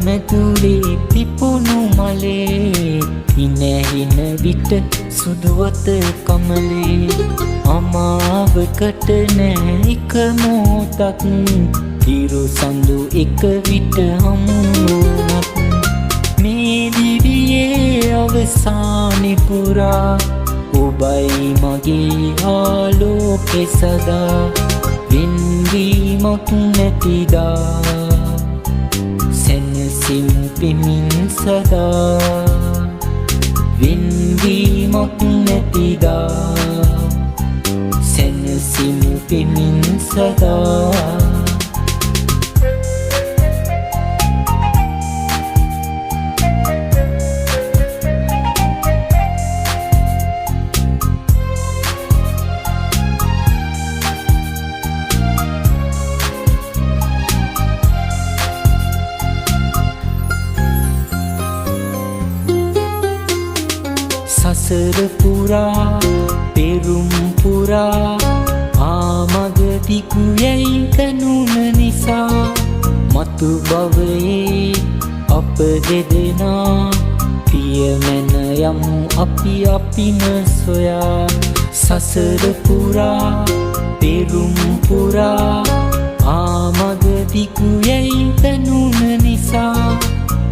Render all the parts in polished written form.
මැදුලේ පිපුණු මලේ ඉනැහින විට සුදුවත කමලේ අමාවකට නෑ එක මොහොතක් හිරු සඳු එක විට හමුවුණත් මේ දිවියේ අවසානෙ පුරා ඔබයි මගේ ආලෝකෙ සදා වෙන්වීමක් නැතිදා සැනසීම පෙමින් සදා වෙන්වීමක් නැතිදා සැනසීම පෙමින් සදා සසර පුරා පෙරුම් පුරා ආමග දිගු යැයි දැනුන නිසා මතු භවයේ අප දෙදෙනා පියමැන යමු අපින සොයා සසර පුරා පෙරුම් පුරා ආමග දිගු යැයි දැනුන නිසා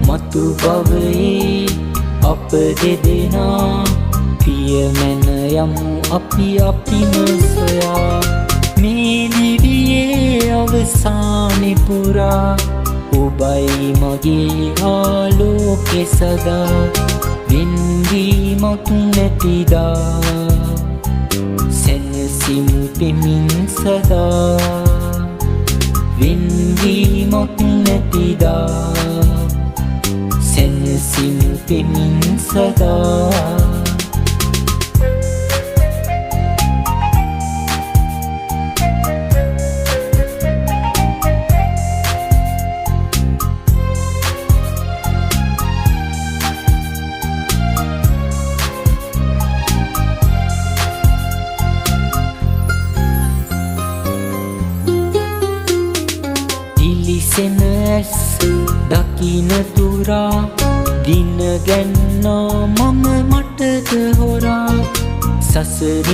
මතු භවයේ අප දෙදෙනා පියමැන යමු අපින සොයා මේ දිවියේ අවසානෙ පුරා ඔබයි මගේ ආලෝකෙ සදා වෙන්වීමක් නැතිදා සැනසීම පෙමින් සදා වෙන්වීමක් නැතිදා සැනසීම පෙමින් සදා ඉලිසෙන ඇස් දකින තුරා දින ගැන්නා මම මටද හොරා සසරින්